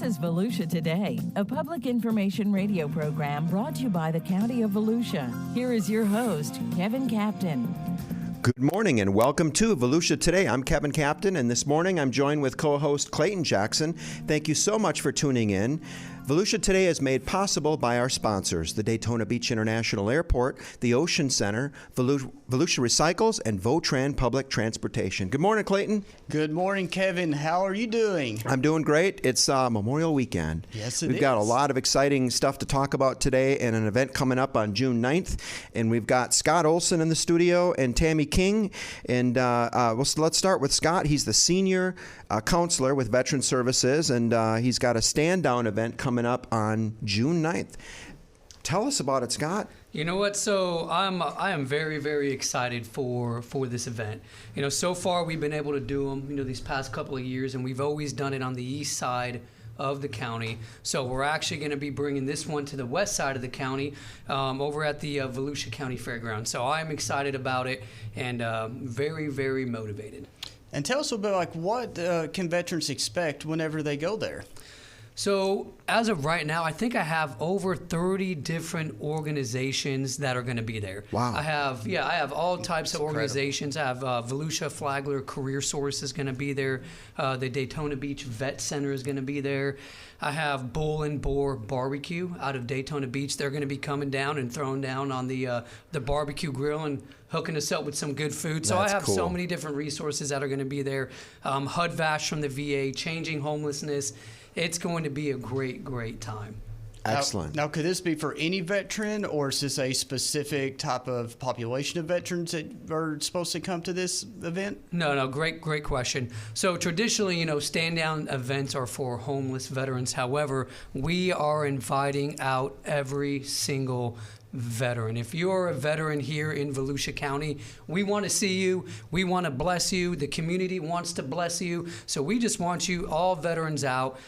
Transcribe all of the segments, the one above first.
This is Volusia Today, a public information radio program brought to you by the County of Volusia. Here is your host, Kevin Captain. Good morning and welcome to Volusia Today. I'm Kevin Captain, and this morning I'm joined with co-host Clayton Jackson. Thank you so much for tuning in. Volusia Today is made possible by our sponsors, the Daytona Beach International Airport, the Ocean Center, Volusia Recycles, and Votran Public Transportation. Good morning, Clayton. Good morning, Kevin. How are you doing? I'm doing great. It's Memorial Weekend. Yes, it is. We've got a lot of exciting stuff to talk about today and an event coming up on June 9th. And we've got Scott Olson in the studio and Tammy King. And let's start with Scott. He's the senior counselor with Veteran Services, and he's got a stand-down event coming up on June 9th. Tell us about it, Scott. You know what? So I am very, very excited for this event. You know, so far we've been able to do them, these past couple of years, and we've always done it on the east side of the county. So we're actually going to be bringing this one to the west side of the county, over at the Volusia County Fairgrounds. So I'm excited about it and very, very motivated. And tell us a bit what can veterans expect whenever they go there? So as of right now, I think I have over 30 different organizations that are going to be there. Wow. I have all types of organizations. I have Volusia Flagler Career Source is going to be there. The Daytona Beach Vet Center is going to be there. I have Bull and Boar Barbecue out of Daytona Beach. They're going to be coming down and throwing down on the barbecue grill and hooking us up with some good food. So That's I have cool. So many different resources that are going to be there. HUD-VASH from the VA, Changing Homelessness. It's going to be a great, great time. Excellent. Now, could this be for any veteran, or is this a specific type of population of veterans that are supposed to come to this event? No, great question. So traditionally, stand-down events are for homeless veterans. However, we are inviting out every single veteran. If you're a veteran here in Volusia County, we want to see you. We want to bless you. The community wants to bless you. So we just want you, all veterans, out.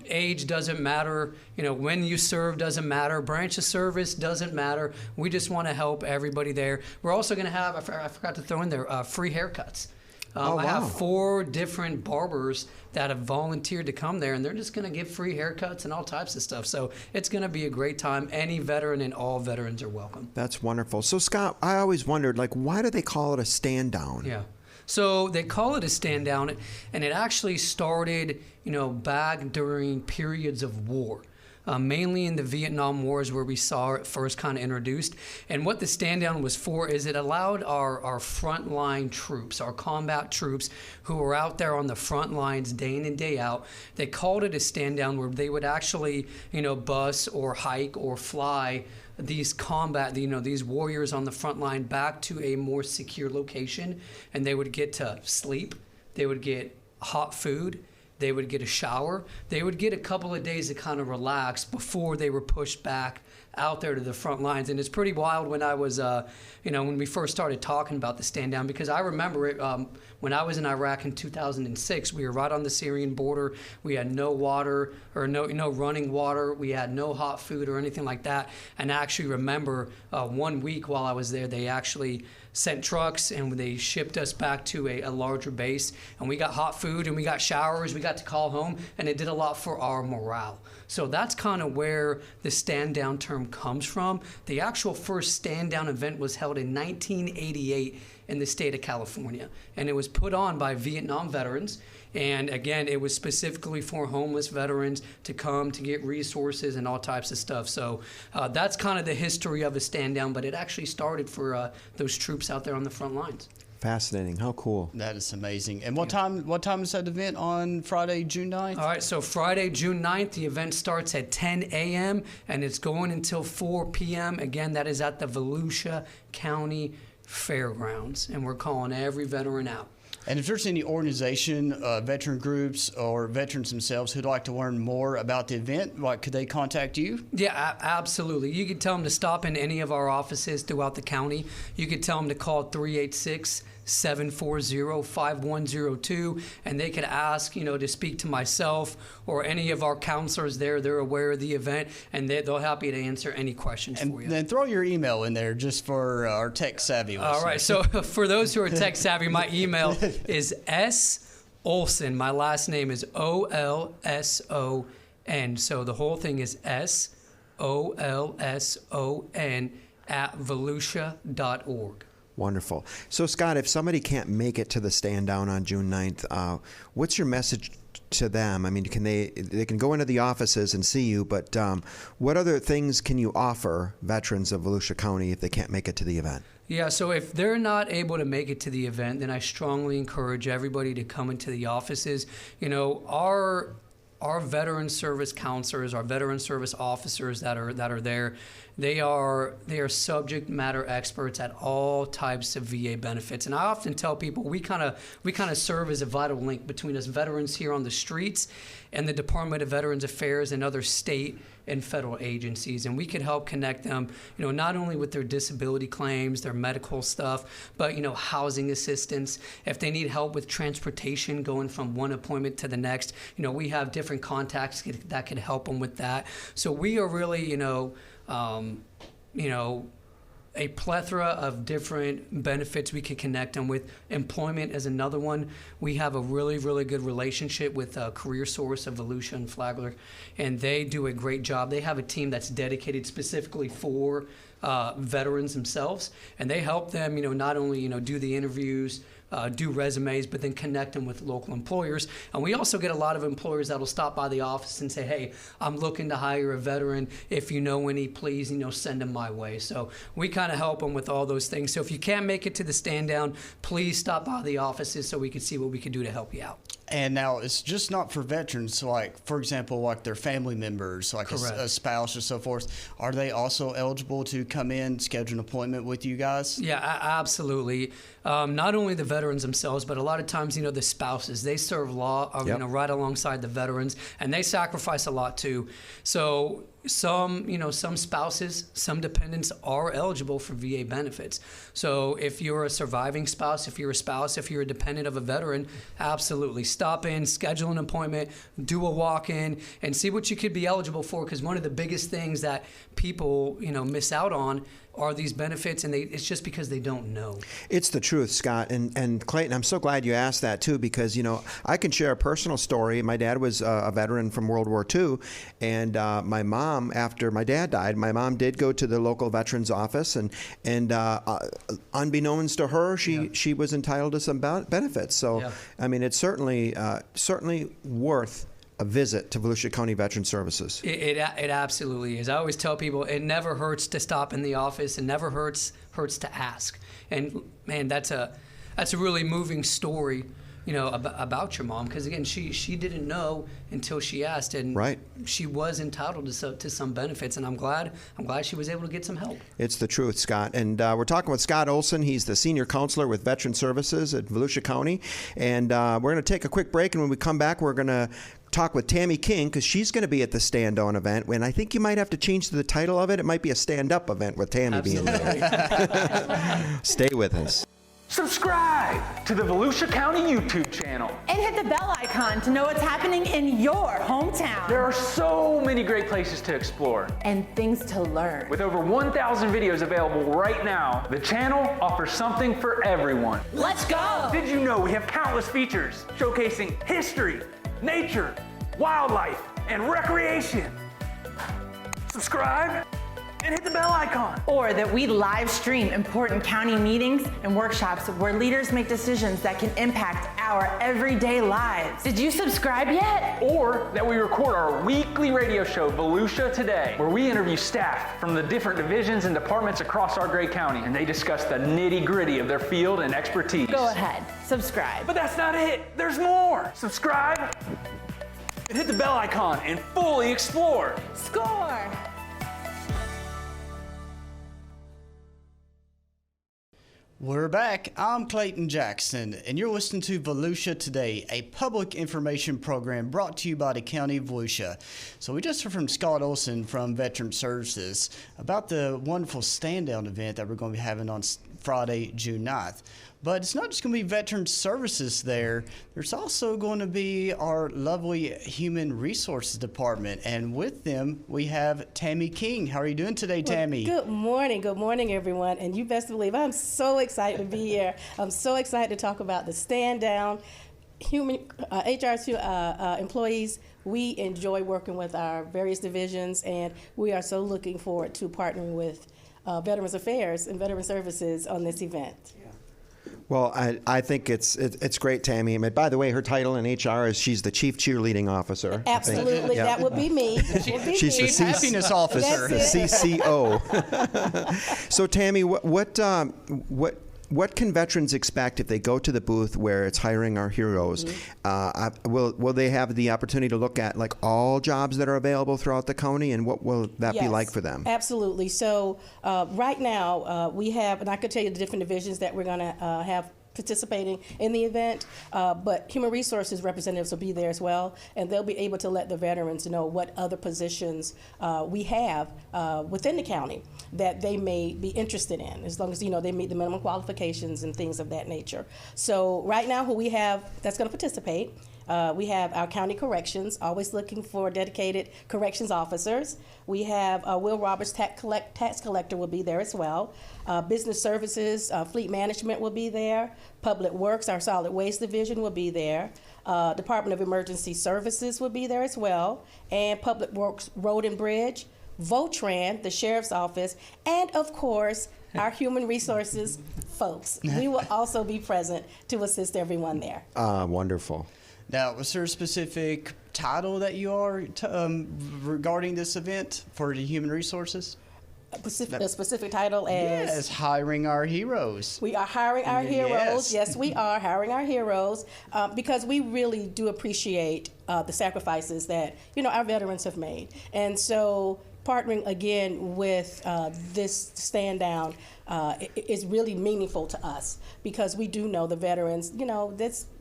Age doesn't matter. When you serve doesn't matter. Branch of service doesn't matter. We just want to help everybody there. We're also going to have, I forgot to throw in there, free haircuts. Wow. I have 4 different barbers that have volunteered to come there, and they're just going to give free haircuts and all types of stuff. So it's going to be a great time. Any veteran and all veterans are welcome. That's wonderful. So, Scott, I always wondered, why do they call it a stand-down? Yeah. So they call it a stand down, and it actually started, back during periods of war. Mainly in the Vietnam Wars where we saw it first kind of introduced. And what the stand down was for is it allowed our frontline troops, our combat troops who were out there on the front lines day in and day out, they called it a stand down where they would actually, bus or hike or fly these these warriors on the front line back to a more secure location, and they would get to sleep, they would get hot food, they would get a shower, they would get a couple of days to kind of relax before they were pushed back out there to the front lines. And it's pretty wild when I was, when we first started talking about the stand down, because I remember it when I was in Iraq in 2006, we were right on the Syrian border. We had no water or no running water. We had no hot food or anything like that. And I actually remember 1 week while I was there, they actually sent trucks and they shipped us back to a larger base, and we got hot food and we got showers, we got to call home, and it did a lot for our morale. So that's kind of where the stand down term comes from. The actual first stand down event was held in 1988 in the state of California, and it was put on by Vietnam veterans. And again, it was specifically for homeless veterans to come to get resources and all types of stuff. So that's kind of the history of a stand down, but it actually started for those troops out there on the front lines. Fascinating. How cool. That is amazing. And what time is that event on Friday, June 9th? All right, so Friday, June 9th, the event starts at 10 a.m. and it's going until 4 p.m. Again, that is at the Volusia County Fairgrounds, and we're calling every veteran out. And if there's any organization, veteran groups, or veterans themselves who'd like to learn more about the event, could they contact you? Yeah, absolutely. You could tell them to stop in any of our offices throughout the county. You could tell them to call 386-740-5102, and they could ask, to speak to myself or any of our counselors there. They're aware of the event, and they'll happy to answer any questions for you. And then throw your email in there just for our tech savvy listeners. All right, so for those who are tech savvy, my email is Olson. My last name is Olson. So the whole thing is SOLSON at volusia.org. Wonderful. So, Scott, if somebody can't make it to the stand down on June 9th, what's your message to them? I mean, can they can go into the offices and see you, but what other things can you offer veterans of Volusia County if they can't make it to the event? Yeah, so if they're not able to make it to the event, then I strongly encourage everybody to come into the offices. You know, our veteran service counselors, our veteran service officers that are there, they are subject matter experts at all types of VA benefits. And I often tell people we kind of serve as a vital link between us veterans here on the streets and the Department of Veterans Affairs and other state and federal agencies, and we could help connect them, you know, not only with their disability claims, their medical stuff, but, you know, housing assistance. If they need help with transportation going from one appointment to the next, you know, we have different contacts that could help them with that. So we are really, a plethora of different benefits we could connect them with. Employment is another one. We have a really, really good relationship with Career Source of Volusia and Flagler, and they do a great job. They have a team that's dedicated specifically for veterans themselves, and they help them, you know, not only, you know, do the interviews, do resumes, but then connect them with local employers. And we also get a lot of employers that'll stop by the office and say, hey, I'm looking to hire a veteran. If you know any, please, you know, send them my way. So we kind of help them with all those things. So if you can't make it to the stand down, please stop by the offices so we can see what we can do to help you out. And now it's just not for veterans, like, for example, like their family members, like a spouse or so forth. Are they also eligible to come in, schedule an appointment with you guys? Yeah, absolutely. Not only the veterans themselves, but a lot of times, you know, the spouses, they serve law, you know, right alongside the veterans, and they sacrifice a lot too. So some spouses, some dependents are eligible for VA benefits. So if you're a surviving spouse, if you're a dependent of a veteran, absolutely stop in, schedule an appointment, do a walk-in, and see what you could be eligible for. Because one of the biggest things that people, you know, miss out on are these benefits, and it's just because they don't know. It's the truth, Scott. And Clayton, I'm so glad you asked that too, because, you know, I can share a personal story. My dad was a veteran from World War II, and my mom, after my dad died, my mom did go to the local veterans office, and unbeknownst to her, she was entitled to some benefits. So, I mean, it's certainly worth a visit to Volusia County Veteran Services. It absolutely is. I always tell people it never hurts to stop in the office. It never hurts to ask. And man, that's a really moving story, you know, about your mom, because again, she didn't know until she asked, and she was entitled to some benefits, and I'm glad she was able to get some help. It's the truth, Scott. And we're talking with Scott Olson. He's the senior counselor with Veteran Services at Volusia County, and we're going to take a quick break, and when we come back, we're going to talk with Tammy King, because she's going to be at the stand-down event, and I think you might have to change the title of it. It might be a stand-up event with Tammy being there. Stay with us. Subscribe to the Volusia County YouTube channel. And hit the bell icon to know what's happening in your hometown. There are so many great places to explore. And things to learn. With over 1,000 videos available right now, the channel offers something for everyone. Let's go! Did you know we have countless features showcasing history, nature, wildlife, and recreation? Subscribe and hit the bell icon. Or that we live stream important county meetings and workshops where leaders make decisions that can impact our everyday lives. Did you subscribe yet? Or that we record our weekly radio show, Volusia Today, where we interview staff from the different divisions and departments across our great county, and they discuss the nitty-gritty of their field and expertise. Go ahead, subscribe. But that's not it. There's more. Subscribe and hit the bell icon and fully explore. Score! We're back. I'm Clayton Jackson, and you're listening to Volusia Today, a public information program brought to you by the County of Volusia. So we just heard from Scott Olson from Veteran Services about the wonderful stand-down event that we're going to be having on Friday, June 9th. But it's not just going to be Veteran Services there. There's also going to be our lovely Human Resources Department. And with them, we have Tammy King. How are you doing today, Tammy? Good morning, everyone. And you best believe I'm so excited to be here. I'm so excited to talk about the stand down. employees, we enjoy working with our various divisions, and we are so looking forward to partnering with Veterans Affairs and Veteran Services on this event. Well, I think it's great, Tammy. By the way, her title in HR is she's the Chief Cheerleading Officer. Absolutely, Yeah. that would be me. She's the Chief Happiness Officer. The CCO. So, Tammy, what can veterans expect if they go to the booth where it's hiring our heroes? Will they have the opportunity to look at like all jobs that are available throughout the county, and what will that be like for them? Absolutely. So right now we have, and I could tell you the different divisions that we're going to have participating in the event, but human resources representatives will be there as well, and they'll be able to let the veterans know what other positions we have within the county that they may be interested in, as long as they meet the minimum qualifications and things of that nature. So right now, who we have that's going to participate, we have our county corrections, always looking for dedicated corrections officers. We have Will Roberts, tax collector, will be there as well. Business services, fleet management will be there. Public Works, our solid waste division, will be there. Department of Emergency Services will be there as well. And Public Works, Road and Bridge, Votran, the Sheriff's Office, and of course, our human resources folks. We will also be present to assist everyone there. Wonderful. Now, was there a specific title that you are regarding this event for the human resources? A specific title as? Yes, hiring our heroes. We are hiring our heroes. Yes. Yes, we are hiring our heroes because we really do appreciate the sacrifices that our veterans have made, and so partnering again with this stand down is really meaningful to us because we do know the veterans.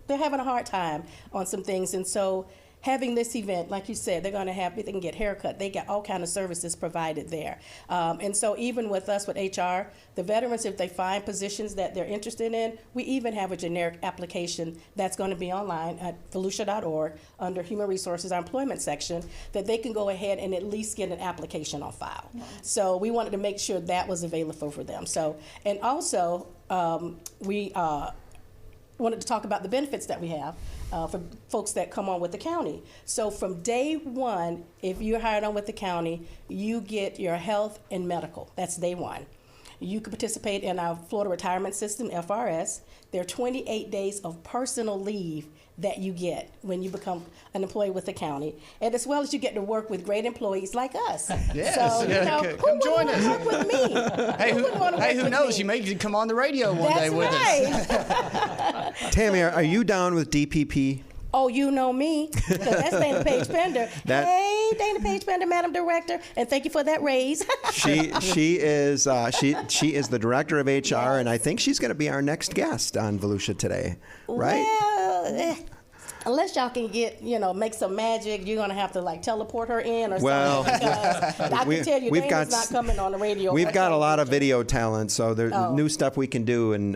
They're having a hard time on some things, and so having this event, like you said, they can get haircut. They get all kind of services provided there. And so even with us, with HR, the veterans, if they find positions that they're interested in, we even have a generic application that's going to be online at volusia.org under Human Resources, our employment section, that they can go ahead and at least get an application on file. So we wanted to make sure that was available for them. So, and also, we wanted to talk about the benefits that we have for folks that come on with the county. So from day one, if you're hired on with the county, you get your health and medical. That's day one. You can participate in our Florida Retirement System, FRS. There are 28 days of personal leave that you get when you become an employee with the county, and as well as you get to work with great employees like us. Yes, so, come join us. Work with me? Who knows? You may come on the radio one day with us. Tammy, are you down with DPP? Oh, you know me, because that's Dana Page Pender. Hey, Dana Page Pender, Madam Director, and thank you for that raise. She is the director of HR, and I think she's going to be our next guest on Volusia Today, right? Well, unless y'all can get, make some magic, you're going to have to teleport her in or something. Because I can tell you, Dana's not coming on the radio. We've got a lot of video talent, so there's new stuff we can do, and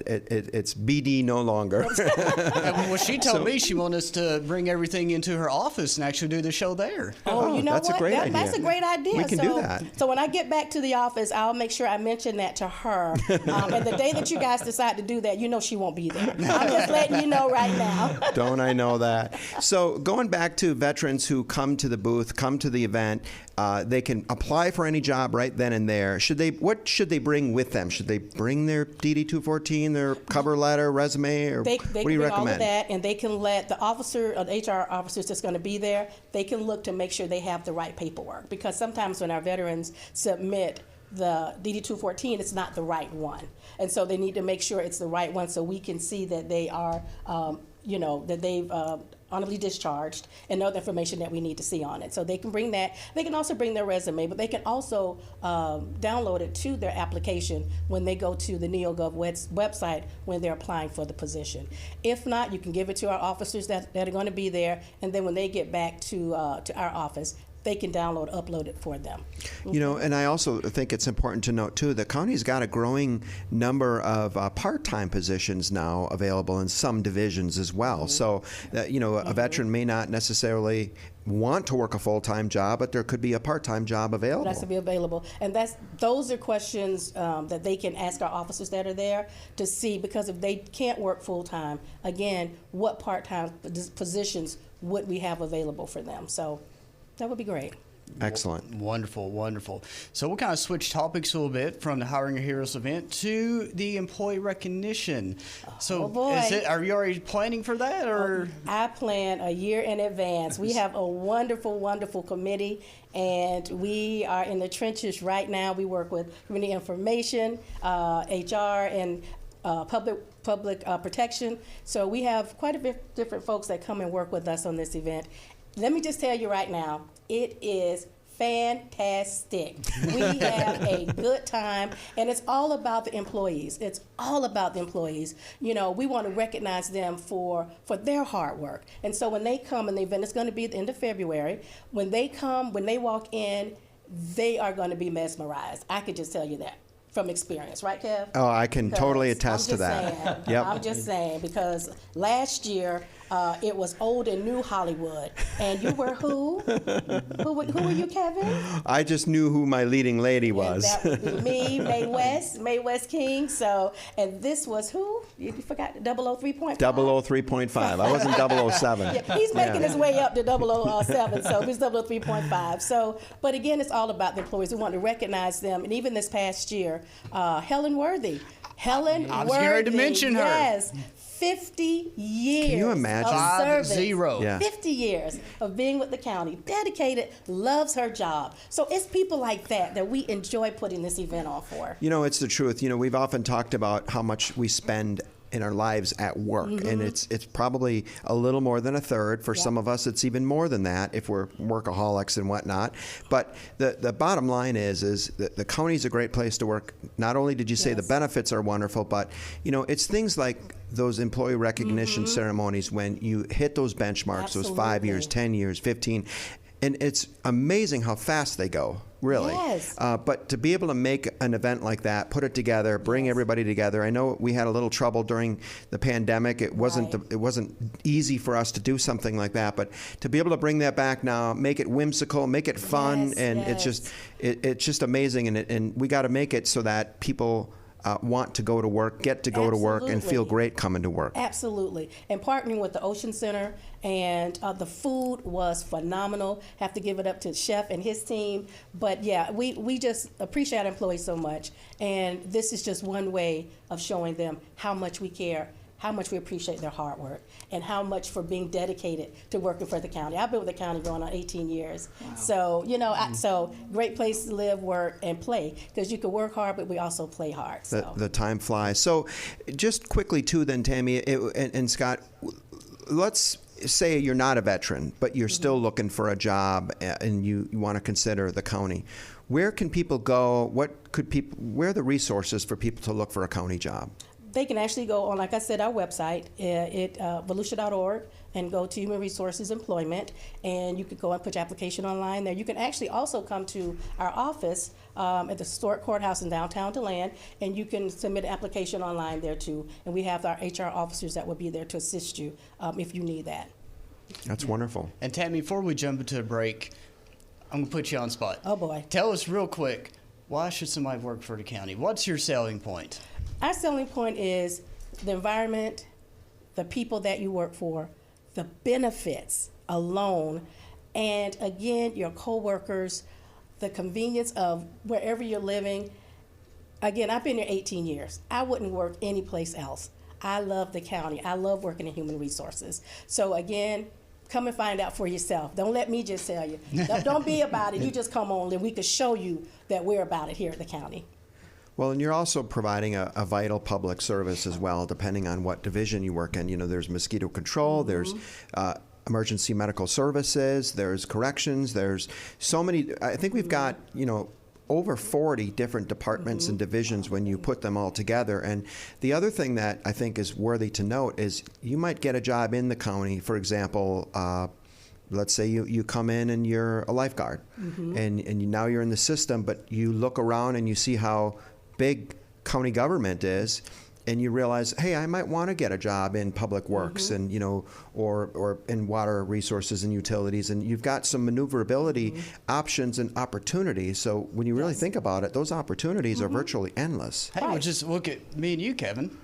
it's BD no longer. Well, she told me she wanted us to bring everything into her office and actually do the show there. Oh, you know that's what? A great idea. That's a great idea. We can do that. So when I get back to the office, I'll make sure I mention that to her. And the day that you guys decide to do that, she won't be there. I'm just letting you know right now. Don't I know that? So going back to veterans who come to the booth, come to the event, they can apply for any job right then and there. What should they bring with them? Should they bring their DD-214, their cover letter, resume, or they what do you bring recommend? all of that, and they can let the officer, or the HR officers that's going to be there, they can look to make sure they have the right paperwork. Because sometimes when our veterans submit the DD-214, it's not the right one. And so they need to make sure it's the right one so we can see that they are, that they've honorably discharged and other information that we need to see on it. So they can bring that. They can also bring their resume, but they can also download it to their application when they go to the NeoGov website when they're applying for the position. If not, you can give it to our officers that are going to be there, and then when they get back to our office, they can download, upload it for them. You know, and I also think it's important to note, too, the county's got a growing number of part-time positions now available in some divisions as well. So, you know, a veteran may not necessarily want to work a full-time job, but there could be a part-time job available. That's to be available. And those are questions that they can ask our officers that are there to see, because if they can't work full-time, again, what part-time positions would we have available for them? So that would be great. Excellent. Wonderful, wonderful. So we'll kind of switch topics a little bit from the Hiring Your Heroes event to the employee recognition. So boy. are you already planning for that, or? I plan a year in advance. We have a wonderful, wonderful committee, and we are in the trenches right now. We work with community information, HR, and public protection. So we have quite a bit different folks that come and work with us on this event. Let me just tell you right now, it is fantastic. We have a good time, and it's all about the employees. It's all about the employees. You know, we want to recognize them for their hard work. And so when they come, and the event is going to be at the end of February, when they come, when they walk in, they are going to be mesmerized. I could just tell you that from experience, right, Kev? Oh, I can totally attest to that. I'm just saying, because last year it was old and new Hollywood, and you were who? Who were you, Kevin? I just knew who my leading lady was. And that would be me, Mae West King. So, and this was who? You forgot 003.5. 003.5. I wasn't 007. Yeah, he's making his way up to 007, so he's 003.5. So, but again, it's all about the employees. We want to recognize them, and even this past year, Helen Worthy. I was getting ready to mention her. Yes. 50 years Can you imagine? of service. 50. Yeah. 50 years of being with the county, dedicated, loves her job. So it's people like that we enjoy putting this event on for. You know, it's the truth. You know, we've often talked about how much we spend in our lives at work, and it's probably a little more than a third. For some of us, it's even more than that if we're workaholics and whatnot. But the bottom line is that the county's a great place to work. Not only did you say the benefits are wonderful, but you know, it's things like those employee recognition ceremonies when you hit those benchmarks, those 5 years, 10 years, 15, and it's amazing how fast they go. Really. Yes. But to be able to make an event like that, put it together, bring everybody together. I know we had a little trouble during the pandemic. It wasn't it wasn't easy for us to do something like that. But to be able to bring that back now, make it whimsical, make it fun, and it's just amazing. And we got to make it so that people want to go to work, get to go to work, and feel great coming to work. Absolutely. And partnering with the Ocean Center, and the food was phenomenal. Have to give it up to Chef and his team. But yeah, we just appreciate our employees so much. And this is just one way of showing them how much we care, how much we appreciate their hard work, and how much for being dedicated to working for the county. I've been with the county going on 18 years. Wow. So, you know, so great place to live, work, and play, because you can work hard, but we also play hard. So. The time flies. So just quickly, too, then, Tammy and Scott, let's say you're not a veteran, but you're still looking for a job and you want to consider the county. Where can people go? Where are the resources for people to look for a county job? They can actually go on, like I said, our website at volusia.org and go to Human Resources Employment, and you can go and put your application online there. You can actually also come to our office at the historic courthouse in downtown DeLand, and you can submit an application online there too. And we have our HR officers that will be there to assist you if you need that. That's wonderful. And Tammy, before we jump into a break, I'm going to put you on the spot. Oh, boy. Tell us real quick, why should somebody work for the county? What's your selling point? Our selling point is the environment, the people that you work for, the benefits alone, and again, your coworkers, the convenience of wherever you're living. Again, I've been here 18 years. I wouldn't work anyplace else. I love the county. I love working in human resources. So again, come and find out for yourself. Don't let me just tell you. Don't be about it. You just come on and we can show you that we're about it here at the county. Well, and you're also providing a vital public service as well, depending on what division you work in. You know, there's mosquito control, there's emergency medical services, there's corrections, there's so many. I think we've got, you know, over 40 different departments and divisions when you put them all together. And the other thing that I think is worthy to note is you might get a job in the county, for example, let's say you come in and you're a lifeguard, now you're in the system, but you look around and you see how big county government is, and you realize, hey, I might want to get a job in public works and, or in water resources and utilities, and you've got some maneuverability options and opportunities. So when you really think about it, those opportunities are virtually endless. Hey, well, just look at me and you, Kevin.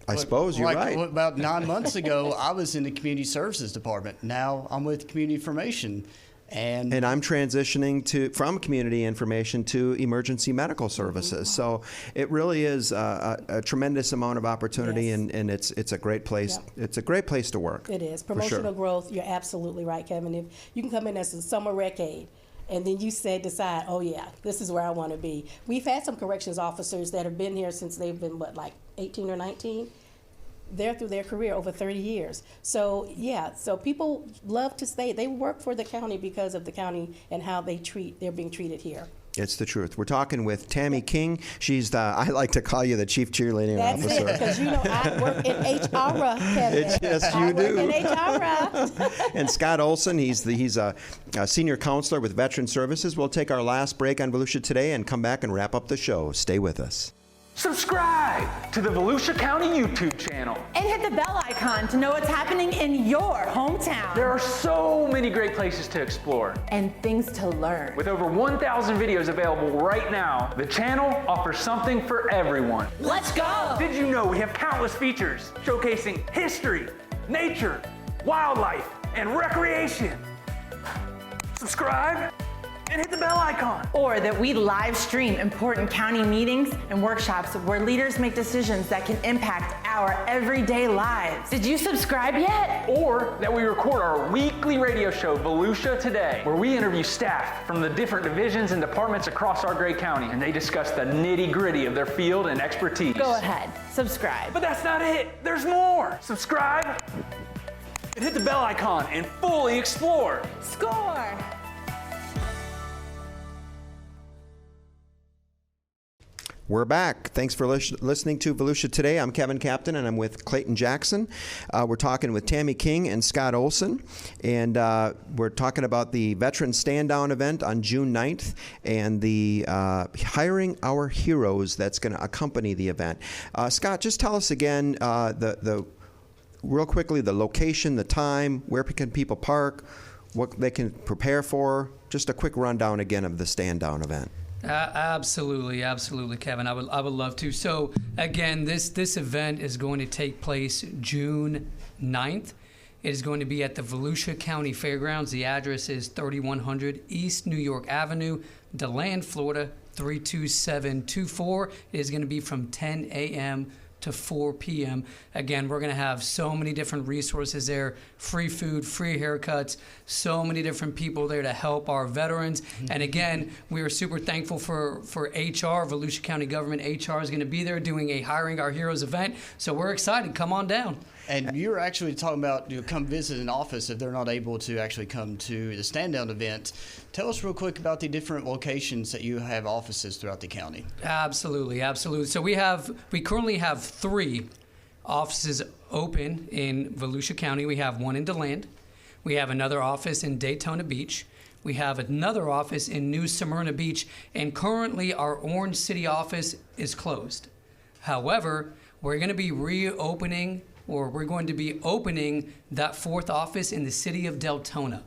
I suppose you're right. About 9 months ago, I was in the community services department. Now I'm with community information. And I'm transitioning from community information to emergency medical services. So it really is a tremendous amount of opportunity, and it's a great place. Yeah. It's a great place to work. It is. Promotional growth, you're absolutely right, Kevin. If you can come in as a summer rec aide, and then you decide, oh yeah, this is where I want to be. We've had some corrections officers that have been here since they've been, 18 or 19? They're through their career over 30 years. So so people love to stay. They work for the county because of the county and how they're being treated here. It's the truth. We're talking with Tammy King. She's I like to call you the chief cheerleading officer. That's it, because I work in HR, Kevin. Yes, you do. I work in HR. And Scott Olson, he's a senior counselor with Veteran Services. We'll take our last break on Volusia Today and come back and wrap up the show. Stay with us. Subscribe to the Volusia County YouTube channel. And hit the bell icon to know what's happening in your hometown. There are so many great places to explore. And things to learn. With over 1,000 videos available right now, the channel offers something for everyone. Let's go! Did you know we have countless features showcasing history, nature, wildlife, and recreation? Subscribe and hit the bell icon. Or that we live stream important county meetings and workshops where leaders make decisions that can impact our everyday lives. Did you subscribe yet? Or that we record our weekly radio show, Volusia Today, where we interview staff from the different divisions and departments across our great county, and they discuss the nitty-gritty of their field and expertise. Go ahead, subscribe. But that's not it. There's more. Subscribe and hit the bell icon and fully explore. Score! We're back. Thanks for listening to Volusia Today. I'm Kevin Captain, and I'm with Clayton Jackson. We're talking with Tammy King and Scott Olson, and we're talking about the Veteran Stand-Down event on June 9th and the Hiring Our Heroes that's going to accompany the event. Scott, just tell us again, real quickly, the location, the time, where can people park, what they can prepare for. Just a quick rundown again of the Stand-Down event. Absolutely, Kevin. I would love to. So again, this event is going to take place June 9th. It is going to be at the Volusia County Fairgrounds. The address is 3100 East New York Avenue, DeLand, Florida 32724. It is going to be from 10 a.m. to 4 p.m. Again, we're going to have so many different resources there, free food, free haircuts, so many different people there to help our veterans. And again, we are super thankful for HR, Volusia County Government. HR is going to be there doing a Hiring Our Heroes event. So we're excited. Come on down. And you're actually talking about come visit an office if they're not able to actually come to the stand-down event. Tell us real quick about the different locations that you have offices throughout the county. Absolutely. So we currently have 3 offices open in Volusia County. We have one in DeLand. We have another office in Daytona Beach. We have another office in New Smyrna Beach, and currently our Orange City office is closed. However, we're going to be opening that 4th office in the city of Deltona.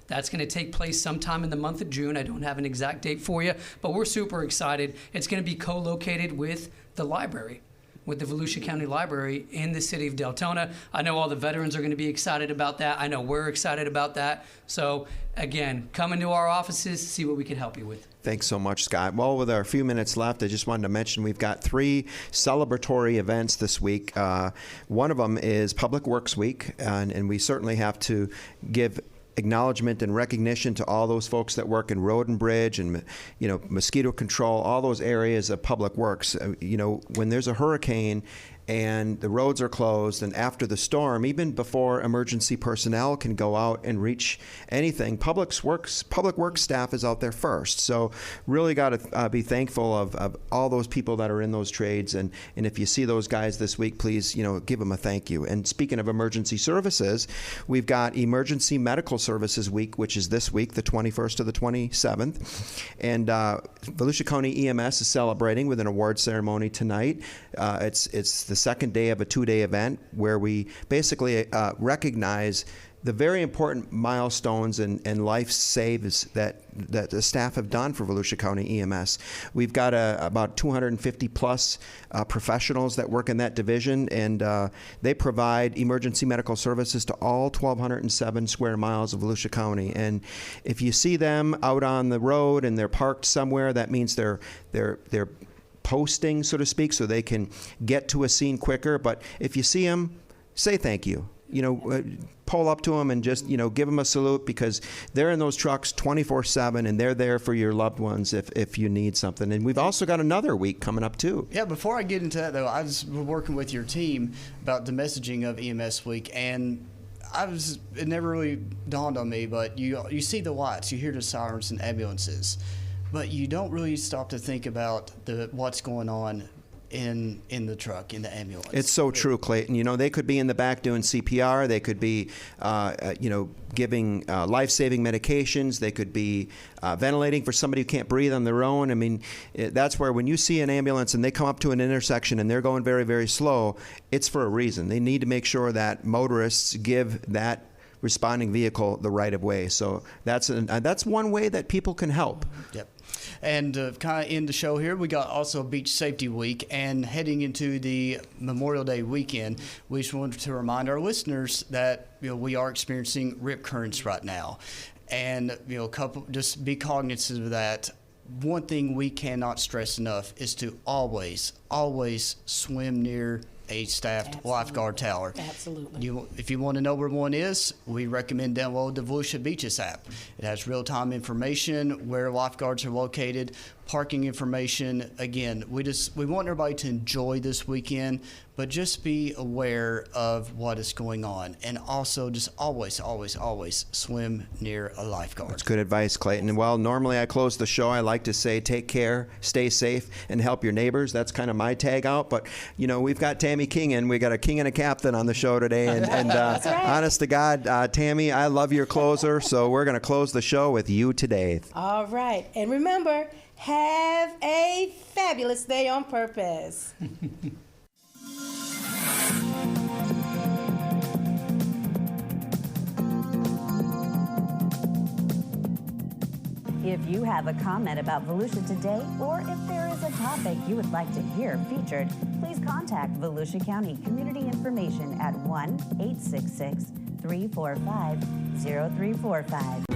That's going to take place sometime in the month of June. I don't have an exact date for you, but we're super excited. It's going to be co-located with the library, with the Volusia County Library in the city of Deltona. I know all the veterans are going to be excited about that. I know we're excited about that. So again, come into our offices, see what we can help you with. Thanks so much, Scott. Well, with our few minutes left, I just wanted to mention we've got 3 celebratory events this week. One of them is Public Works Week, and we certainly have to give acknowledgement and recognition to all those folks that work in road and bridge and mosquito control, all those areas of public works. When there's a hurricane and the roads are closed, and after the storm, even before emergency personnel can go out and reach anything, public works staff is out there first. So really got to be thankful of all those people that are in those trades, and if you see those guys this week, please, give them a thank you. And speaking of emergency services, we've got Emergency Medical Services Week, which is this week, the 21st to the 27th, and Volusia County EMS is celebrating with an award ceremony tonight. It's the second day of a 2-day event where we basically recognize the very important milestones and life saves that the staff have done for Volusia County EMS. We've got about 250 plus professionals that work in that division, and they provide emergency medical services to all 1,207 square miles of Volusia County. And if you see them out on the road and they're parked somewhere, that means they're posting, so to speak, so they can get to a scene quicker. But if you see them, say thank you. Pull up to them and just, give them a salute, because they're in those trucks 24/7, and they're there for your loved ones if you need something. And we've also got another week coming up too. Yeah, before I get into that though, I was working with your team about the messaging of EMS Week, and it never really dawned on me, but you see the lights, you hear the sirens and ambulances, but you don't really stop to think about what's going on in the truck, in the ambulance. It's so true, Clayton. They could be in the back doing CPR. They could be, giving life-saving medications. They could be ventilating for somebody who can't breathe on their own. I mean, that's where when you see an ambulance and they come up to an intersection and they're going very, very slow, it's for a reason. They need to make sure that motorists give that responding vehicle the right of way. So that's one way that people can help. Yep. And kind of end the show here, we got also Beach Safety Week, and heading into the Memorial Day weekend, we just wanted to remind our listeners that we are experiencing rip currents right now, and just be cognizant of that. One thing we cannot stress enough is to always swim near a staffed lifeguard tower. Absolutely. If you want to know where one is, we recommend download the Volusia Beaches app. It has real-time information where lifeguards are located, parking information. Again, we want everybody to enjoy this weekend, but just be aware of what is going on, and also just always swim near a lifeguard. That's good advice, Clayton. Well, normally I close the show. I like to say, take care, stay safe, and help your neighbors. That's kind of my tag out. But we've got Tammy King, and we got a king and a captain on the show today. And That's right. Honest to God, Tammy, I love your closer. So we're going to close the show with you today. All right, and remember, have a fabulous day on purpose. If you have a comment about Volusia Today, or if there is a topic you would like to hear featured, please contact Volusia County Community Information at 1-866-345-0345.